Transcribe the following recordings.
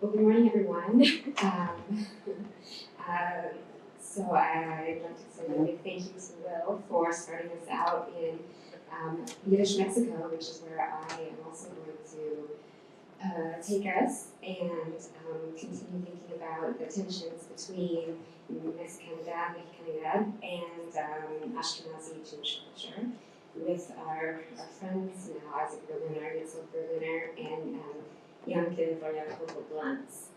Well, good morning, everyone. So I'd like to say a big thank you to Will for starting us out in Yiddish Mexico, which is where I am also going to take us and continue thinking about the tensions between Mexicanidad, and Ashkenazi Jewish culture with our friends now, Isaac Berliner, Yitzhak Berliner, and Janke Bluntz.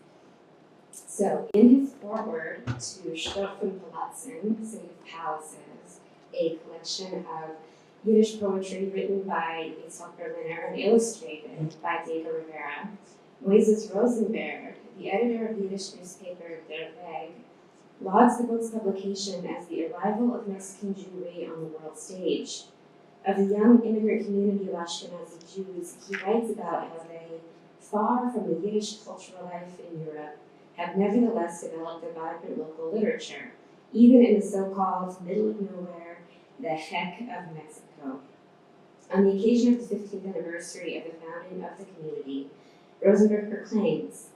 So, in his foreword to Strophenpalatsen, City of Palaces, a collection of Yiddish poetry written by Yitzhak Berliner and illustrated by Diego Rivera, Moises Rosenberg, the editor of the Yiddish newspaper Der Weg, lauds the book's publication as the arrival of Mexican Jewry on the world stage. Of the young immigrant community of Ashkenazi Jews, he writes about how they, far from the Yiddish cultural life in Europe, have nevertheless developed a vibrant local literature, even in the so-called middle of nowhere, the heck of Mexico. On the occasion of the 15th anniversary of the founding of the community, Rosenberg proclaims,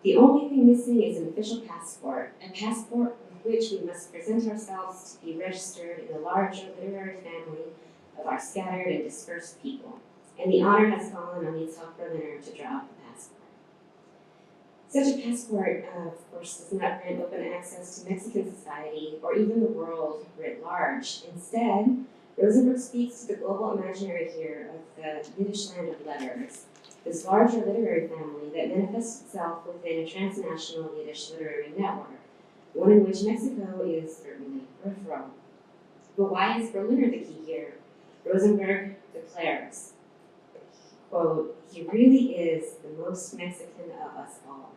"The only thing missing is an official passport, a passport with which we must present ourselves to be registered in the larger literary family of our scattered and dispersed people, and the honor has fallen on Yitzhak Berliner to draw up the passport." Such a passport, of course, does not grant open access to Mexican society or even the world writ large. Instead, Rosenberg speaks to the global imaginary here of the Yiddish land of letters, this larger literary family that manifests itself within a transnational Yiddish literary network, one in which Mexico is certainly peripheral. But why is Berliner the key here? Rosenberg declares, quote, "He really is the most Mexican of us all."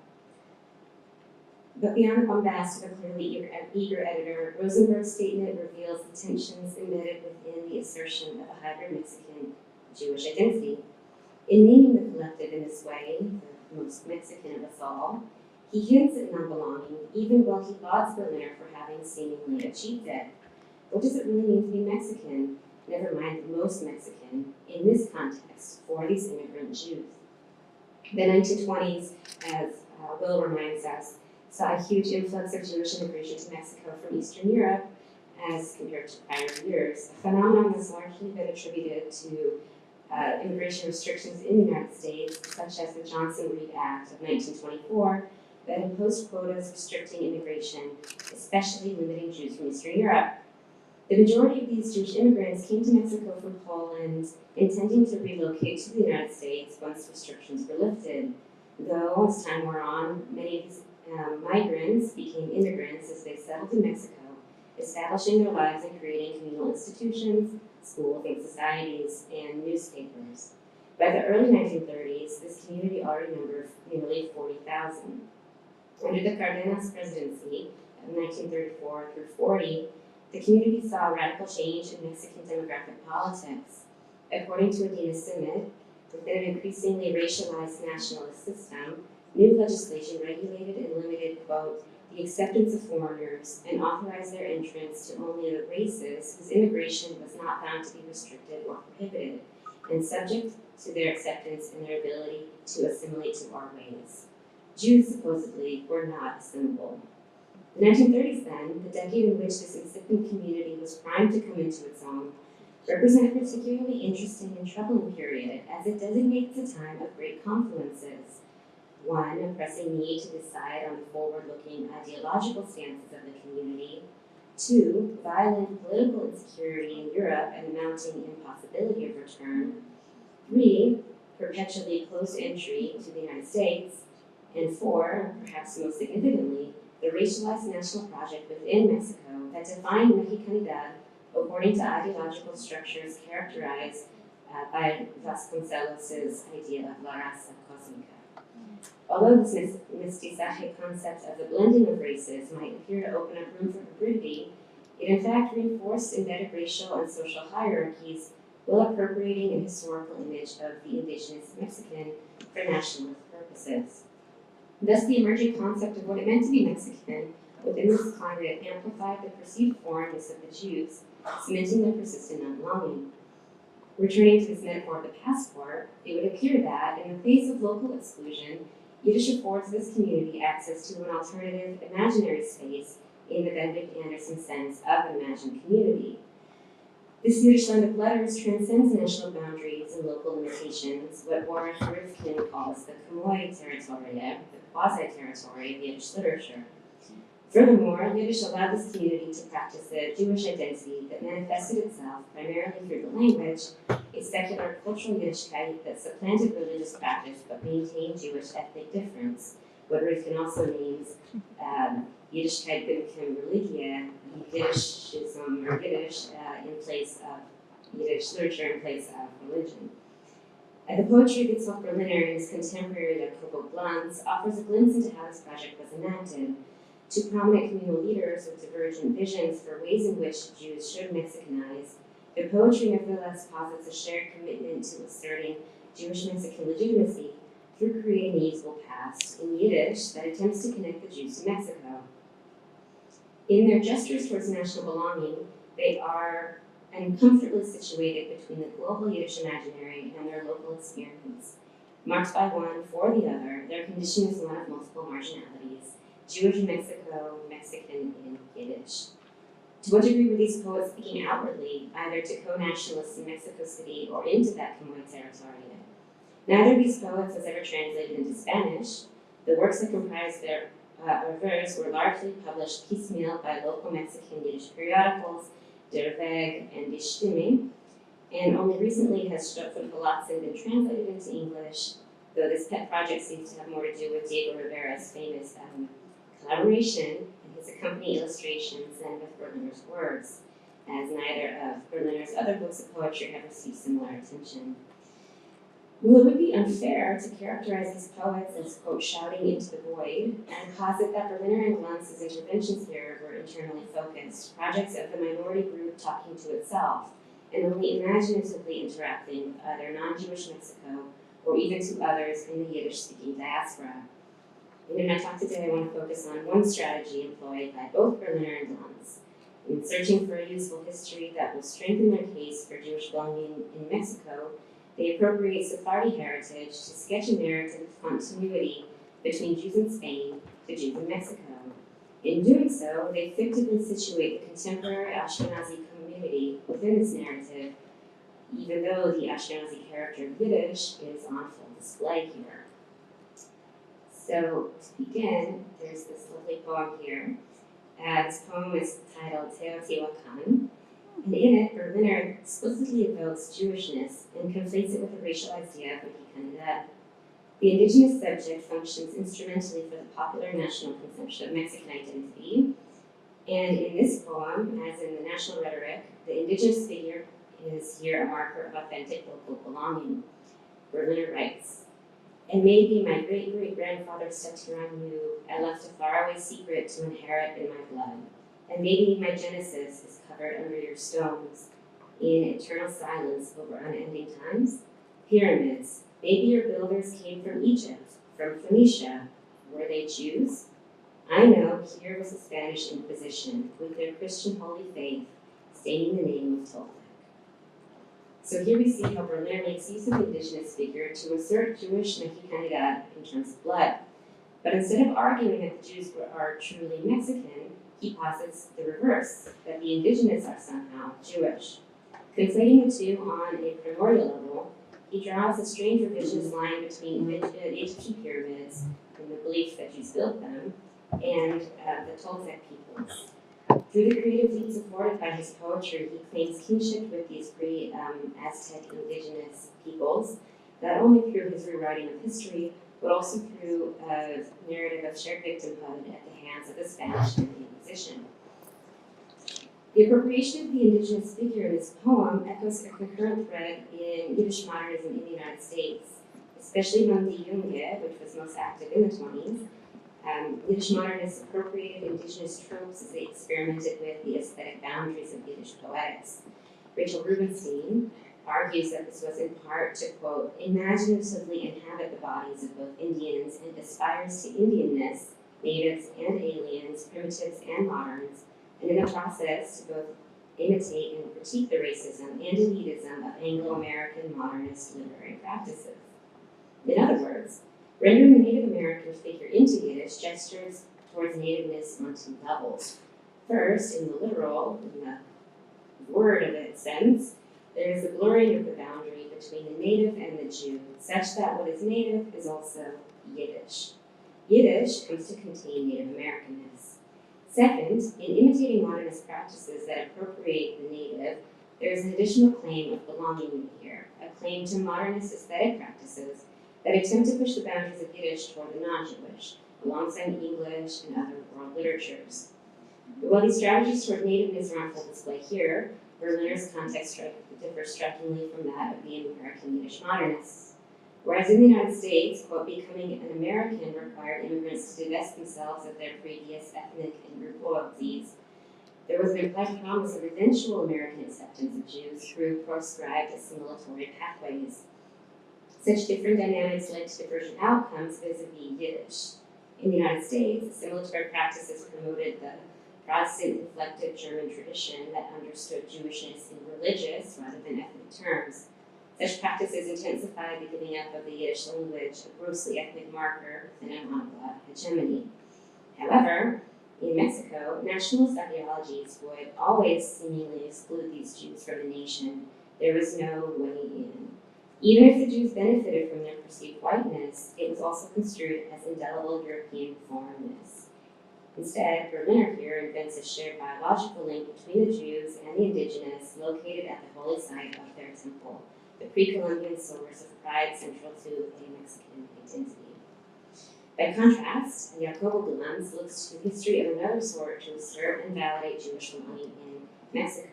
But beyond the bombast of a clearly eager editor, Rosenberg's statement reveals the tensions embedded within the assertion of a hybrid Mexican Jewish identity. In naming the collective in this way, the most Mexican of us all, he hints at non-belonging, even while he lauds Berliner for having seemingly achieved it. What does it really mean to be Mexican, never mind the most Mexican, in this context for these immigrant Jews? The 1920s, as Will reminds us, saw a huge influx of Jewish immigration to Mexico from Eastern Europe as compared to prior years, a phenomenon that's largely been attributed to immigration restrictions in the United States, such as the Johnson-Reed Act of 1924, that imposed quotas restricting immigration, especially limiting Jews from Eastern Europe. The majority of these Jewish immigrants came to Mexico from Poland, intending to relocate to the United States once restrictions were lifted. Though, as time wore on, many of these migrants became immigrants as they settled in Mexico, establishing their lives and creating communal institutions, schools and societies, and newspapers. By the early 1930s, this community already numbered nearly 40,000. Under the Cardenas presidency of 1934 through 40, the community saw a radical change in Mexican demographic politics. According to Adina Simit, within an increasingly racialized nationalist system, new legislation regulated and limited, quote, the acceptance of foreigners and authorized their entrance to only the races whose immigration was not found to be restricted or prohibited, and subject to their acceptance and their ability to assimilate to our ways. Jews supposedly were not assimilable. The 1930s then, the decade in which this incipient community was primed to come into its own, represent a particularly interesting and troubling period as it designates a time of great confluences. One, a pressing need to decide on the forward-looking ideological stances of the community. Two, violent political insecurity in Europe and the mounting impossibility of return. Three, perpetually closed entry to the United States. And four, perhaps most significantly, the racialized national project within Mexico that defined Mexicanidad according to ideological structures characterized by Vasconcelos's idea of la raza cósmica. Although this mestizaje concept of the blending of races might appear to open up room for hybridity, it in fact reinforced embedded racial and social hierarchies while appropriating an historical image of the indigenous Mexican for nationalist purposes. Thus, the emerging concept of what it meant to be Mexican within this climate amplified the perceived foreignness of the Jews, cementing their persistent unbelonging. Returning to this metaphor of the passport, it would appear that, in the face of local exclusion, Yiddish affords this community access to an alternative imaginary space in the Benedict Anderson sense of imagined community. This Yiddish land of letters transcends national boundaries and local limitations, what Warren Rifkin calls the Khmer territoria, the quasi-territory of Yiddish literature. Furthermore, Yiddish allowed this community to practice a Jewish identity that manifested itself primarily through the language, a secular cultural Yiddishkeit that supplanted religious practice but maintained Jewish ethnic difference, what Rifkin also names Yiddishkeit bimkem religia, Yiddishism or Yiddish in place of Yiddish literature in place of religion. The poetry of Yitzhak Berliner and his contemporary Jacobo Glantz offers a glimpse into how this project was enacted. Two prominent communal leaders with divergent visions for ways in which Jews should Mexicanize, their poetry nevertheless posits a shared commitment to asserting Jewish Mexican legitimacy through creating a usable past in Yiddish that attempts to connect the Jews to Mexico. In their gestures towards national belonging, they are uncomfortably situated between the global Yiddish imaginary and their local experience. Marked by one for the other, their condition is one of multiple marginalities, Jewish in Mexico, Mexican in Yiddish. To what degree were these poets speaking outwardly, either to co-nationalists in Mexico City or into that Khmer territory? Neither of these poets was ever translated into Spanish. The works that comprised their verse were largely published piecemeal by local Mexican Yiddish periodicals, Der Weg and Die Stimme, and only recently has Stoff und Verlatzen been translated into English, though this pet project seems to have more to do with Diego Rivera's famous collaboration and his accompanying illustrations than with Berliner's words, as neither of Berliner's other books of poetry have received similar attention. Well, it would be unfair to characterize these poets as, quote, shouting into the void, and posit that Berliner and Glantz's interventions here were internally focused, projects of the minority group talking to itself, and only imaginatively interacting with either non-Jewish Mexico or even to others in the Yiddish-speaking diaspora. And in my talk today, I want to focus on one strategy employed by both Berliner and Glantz in searching for a useful history that will strengthen their case for Jewish belonging in Mexico. They appropriate Sephardi heritage to sketch a narrative of continuity between Jews in Spain to Jews in Mexico. In doing so, they fictively situate the contemporary Ashkenazi community within this narrative, even though the Ashkenazi character of Yiddish is on full display here. So, to begin, there's this lovely poem here. This poem is titled Teotihuacan, and in it, Berliner explicitly evokes Jewishness and conflates it with a racial idea of Mexicanidad. The indigenous subject functions instrumentally for the popular national conception of Mexican identity, and in this poem, as in the national rhetoric, the indigenous figure is here a marker of authentic local belonging. Berliner writes, "And maybe my great-great-grandfather Setiran knew I left a faraway secret to inherit in my blood. And maybe my genesis is covered under your stones, in eternal silence over unending times. Pyramids, maybe your builders came from Egypt, from Phoenicia. Were they Jews? I know here was the Spanish Inquisition, with their Christian holy faith, staining the name of Toltec." So here we see how Berliner makes use of the indigenous figure to assert Jewish Mexicanidad in terms of blood. But instead of arguing that the Jews are truly Mexican, he posits the reverse, that the indigenous are somehow Jewish. Conflating the two on a primordial level, he draws a strange revisionist line between Egyptian pyramids and the belief that Jews built them, and the Toltec peoples. Through the creative leaps afforded by his poetry, he claims kinship with these pre-Aztec indigenous peoples, not only through his rewriting of history, but also through a narrative of shared victimhood at the hands of the Spanish and the Inquisition. The appropriation of the indigenous figure in this poem echoes a concurrent thread in Yiddish modernism in the United States, especially among the Junge, which was most active in the 20s. Yiddish modernists appropriated indigenous tropes as they experimented with the aesthetic boundaries of Yiddish poetics. Rachelle Rubenstein argues that this was in part to, quote, imaginatively inhabit the bodies of both Indians and aspires to Indianness, natives and aliens, primitives and moderns, and in the process to both imitate and critique the racism and elitism of Anglo-American modernist literary practices. In other words, Rendering the Native American figure into Yiddish gestures towards nativeness on two levels. First, in the literal, in the word of its sense, there is a blurring of the boundary between the native and the Jew, such that what is native is also Yiddish. Yiddish comes to contain Native Americanness. Second, in imitating modernist practices that appropriate the native, there is an additional claim of belonging here, a claim to modernist aesthetic practices that attempt to push the boundaries of Yiddish toward the non-Jewish, alongside English and other world literatures. But while these strategies toward nativeness are on full display here, Berliner's context differs strikingly from that of the American Yiddish modernists. Whereas in the United States, quote, becoming an American required immigrants to divest themselves of their previous ethnic and group loyalties, there was an implied promise of eventual American acceptance of Jews through proscribed assimilatory pathways. Such different dynamics led to divergent outcomes vis-a-vis Yiddish. In the United States, assimilatory practices promoted the Protestant-inflected German tradition that understood Jewishness in religious rather than ethnic terms. Such practices intensified the giving up of the Yiddish language, a grossly ethnic marker within a monoglot hegemony. However, in Mexico, nationalist ideologies would always seemingly exclude these Jews from the nation. There was no way in. Even if the Jews benefited from their perceived whiteness, it was also construed as indelible European foreignness. Instead, Berliner here invents a shared biological link between the Jews and the indigenous located at the holy site of their temple, the pre-Columbian source of pride central to a Mexican identity. By contrast, Jacobo Glanz looks to the history of another sort to assert and validate Jewish belonging in Mexico.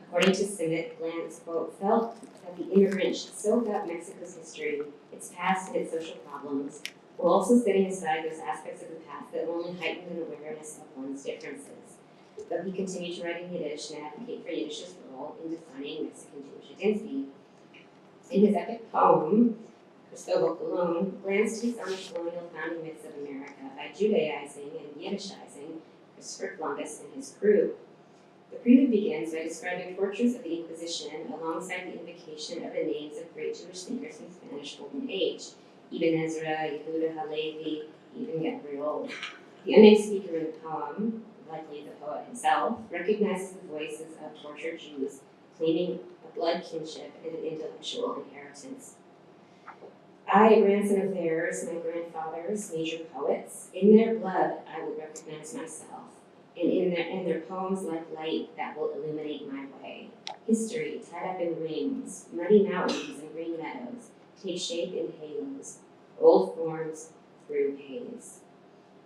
According to Simmet, Glanz, quote, felt that the immigrant should soak up Mexico's history, its past and its social problems, while also setting aside those aspects of the past that only heightened an awareness of one's differences. Though he continued to write in Yiddish and advocate for Yiddish's role in defining Mexican Jewish identity. In his epic poem, Cristobal Colon, Glanz takes on the colonial founding myths of America by Judaizing and Yiddishizing Christopher Columbus and his crew. The prelude begins by describing tortures of the Inquisition alongside the invocation of the names of great Jewish thinkers from the Spanish Golden Age, Ibn Ezra, Yehuda Halevi, even Gabriel. The unnamed speaker in the poem, likely the poet himself, recognizes the voices of tortured Jews, claiming a blood kinship and an intellectual inheritance. I, a grandson of theirs, my grandfathers, major poets, in their blood I will recognize myself, and in their poems like light that will illuminate my way. History, tied up in rings, muddy mountains and green meadows, take shape in halos, old forms through haze.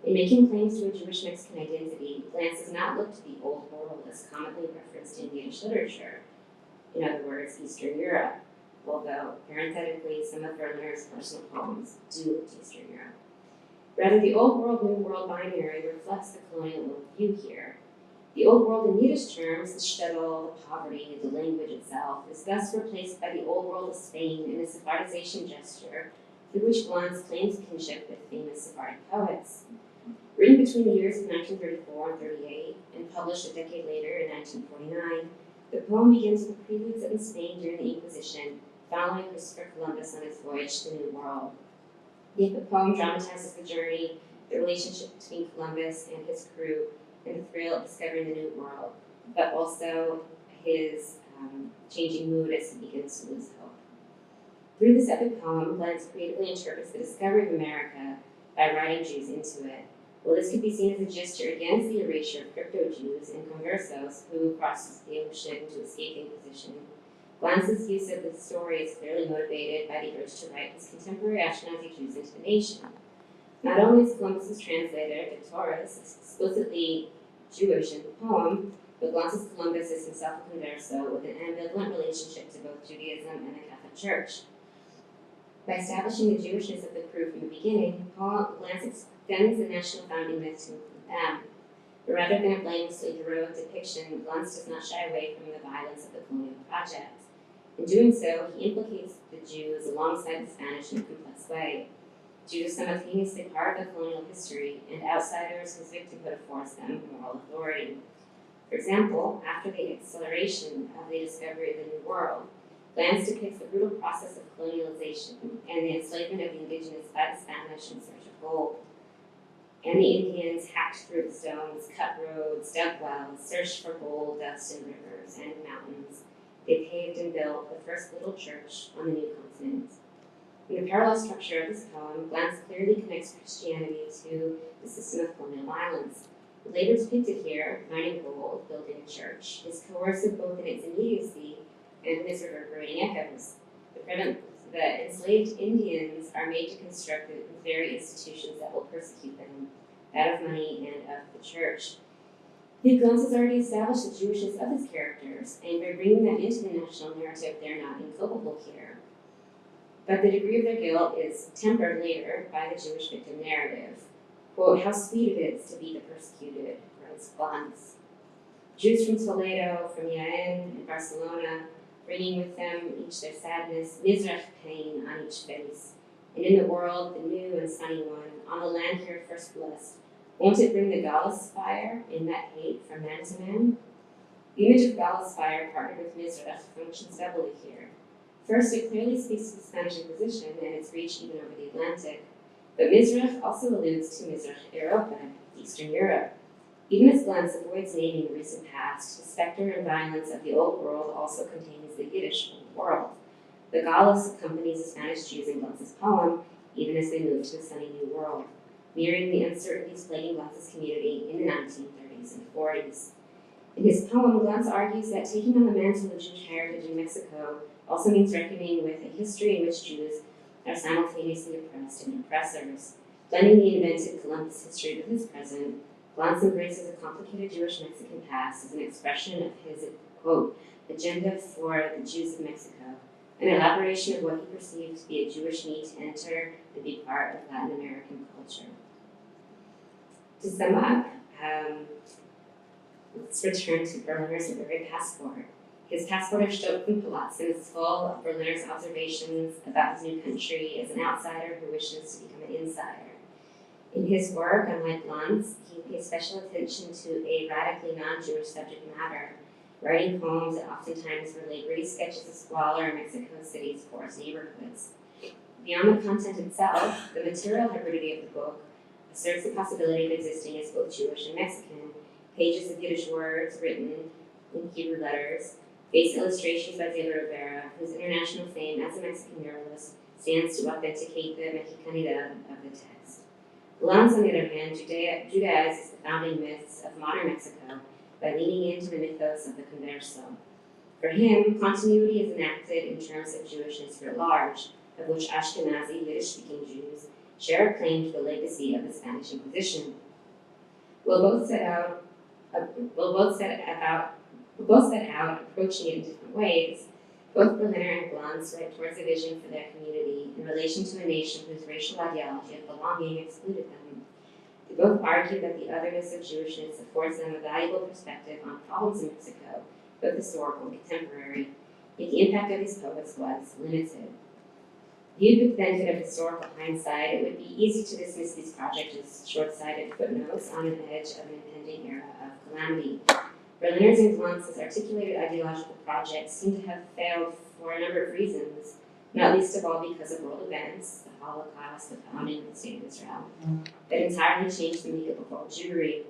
In making claims to a Jewish Mexican identity, Glanz does not look to the Old World as commonly referenced in Yiddish literature, in other words, Eastern Europe, although, parenthetically, some of Berliner's personal poems do look to Eastern Europe. Rather, the Old World, New World binary reflects the colonial view here. The Old World in Yiddish terms, the shtetl, the poverty, the language itself, is thus replaced by the Old World of Spain in a Sephardization gesture through which Glanz claims kinship with famous Sephardic poets. Written between the years of 1934 and 38, and published a decade later in 1949, the poem begins with preludes in Spain during the Inquisition, following Christopher Columbus on his voyage to the New World. The poem dramatizes the journey, the relationship between Columbus and his crew, and the thrill of discovering the New World, but also his changing mood as he begins to lose hope. Through this epic poem, Glanz creatively interprets the discovery of America by writing Jews into it. Well, this could be seen as a gesture against the erasure of crypto-Jews and conversos who crossed the ocean to escape the Inquisition. Glanz's use of the story is clearly motivated by the urge to write his contemporary Ashkenazi Jews into the nation. Not only is Columbus's translator, Victoris, explicitly Jewish in the poem, but Glanz's Columbus is himself a converso with an ambivalent relationship to both Judaism and the Catholic Church. By establishing the Jewishness of the crew from the beginning, Glanz extends the national founding myth to include them. But rather than a blamelessly heroic depiction, Glanz does not shy away from the violence of the colonial project. In doing so, he implicates the Jews alongside the Spanish in a complex way. Jews are simultaneously part of the colonial history, and outsiders whose victimhood affords them moral authority. For example, after the acceleration of the discovery of the New World, Glantz depicts the brutal process of colonialization and the enslavement of the indigenous by the Spanish in search of gold. And the Indians hacked through the stones, cut roads, dug wells, searched for gold dust in rivers and mountains. They paved and built the first little church on the new continent. In the parallel structure of this poem, Glantz clearly connects Christianity to the system of colonial violence. The labor depicted here, mining gold, building a church, is coercive both in its immediacy and in its reverberating echoes. The enslaved Indians are made to construct the very institutions that will persecute them, that of money and of the church. Glantz has already established the Jewishness of his characters, and by bringing them into the national narrative, they're not inculpable here. But the degree of their guilt is tempered later by the Jewish victim narrative. Quote, "How sweet it is to be the persecuted," writes Glantz. Jews from Toledo, from Jaén, and Barcelona, bringing with them each their sadness, Mizrach pain on each face. And in the world, the new and sunny one, on the land here first blessed, won't it bring the Gallus fire in that hate from man to man? The image of Gallus fire partnered with Mizrach functions doubly here. First, it clearly speaks to the Spanish Inquisition and its reach even over the Atlantic. But Mizrach also alludes to Mizrach Europa, Eastern Europe. Even as Glantz avoids naming the recent past, the specter and violence of the Old World also contains the Yiddish Old World. The Gallus accompanies the Spanish Jews in Glantz's poem, even as they move to the sunny New World, mirroring the uncertainties plaguing Glantz's community in the 1930s and 40s. In his poem, Glantz argues that taking on the mantle of Jewish heritage in Mexico also means reckoning with a history in which Jews are simultaneously oppressed and oppressors. Blending the invented Columbus history with his present, Glantz embraces a complicated Jewish-Mexican past as an expression of his, quote, agenda for the Jews of Mexico, an elaboration of what he perceived to be a Jewish need to enter and be part of Latin American culture. To sum up, let's return to Berliner's literary passport. His passport of Stolpenpalatzen is full of Berliner's observations about his new country as an outsider who wishes to become an insider. In his work, unlike Glantz, he pays special attention to a radically non-Jewish subject matter, writing poems that oftentimes relate brief sketches of squalor in Mexico City's poorest neighborhoods. Beyond the content itself, the material hybridity of the book asserts the possibility of existing as both Jewish and Mexican. Pages of Yiddish words written in Hebrew letters, face illustrations by Diego Rivera, whose international fame as a Mexican muralist stands to authenticate the Mexicanidad of the text. Glantz, on the other hand, Judaizes the founding myths of modern Mexico by leaning into the mythos of the converso. For him, continuity is enacted in terms of Jewishness writ large, of which Ashkenazi, Yiddish-speaking Jews share a claim to the legacy of the Spanish Inquisition. We'll both set out approaching it in different ways. Both Berliner and Glantz write towards a vision for their community in relation to a nation whose racial ideology of belonging excluded them. They both argue that the otherness of Jewishness affords them a valuable perspective on problems in Mexico, both historical and contemporary, yet the impact of these poets was limited. Viewed with the benefit of historical hindsight, it would be easy to dismiss these projects as short-sighted footnotes on an edge of an impending era of calamity. Berliner's and Glantz's articulated ideological projects seem to have failed for a number of reasons, not least of all because of world events, the Holocaust, the founding of the State of Israel, that entirely changed the makeup of world Jewry.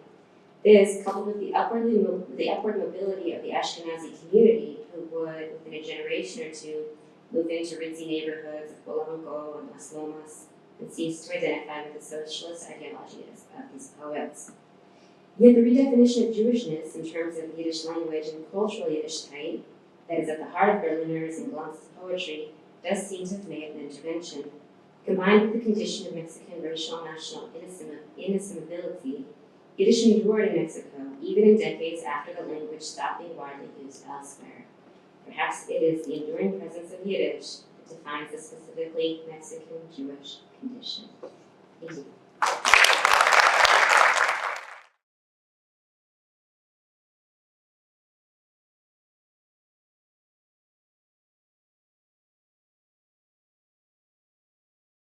This, coupled with the upward mobility of the Ashkenazi community, who would, within a generation or two, move into ritzy neighborhoods of Polanco and Las Lomas, and cease to identify with the socialist ideologies of these poets. Yet the redefinition of Jewishness in terms of Yiddish language and cultural Yiddishkeit that is at the heart of Berliner's and Glantz's poetry does seem to have made an intervention. Combined with the condition of Mexican racial and national inassimilability, Yiddish endured in Mexico, even in decades after the language stopped being widely used elsewhere. Perhaps it is the enduring presence of Yiddish that defines the specifically Mexican Jewish condition. Thank you.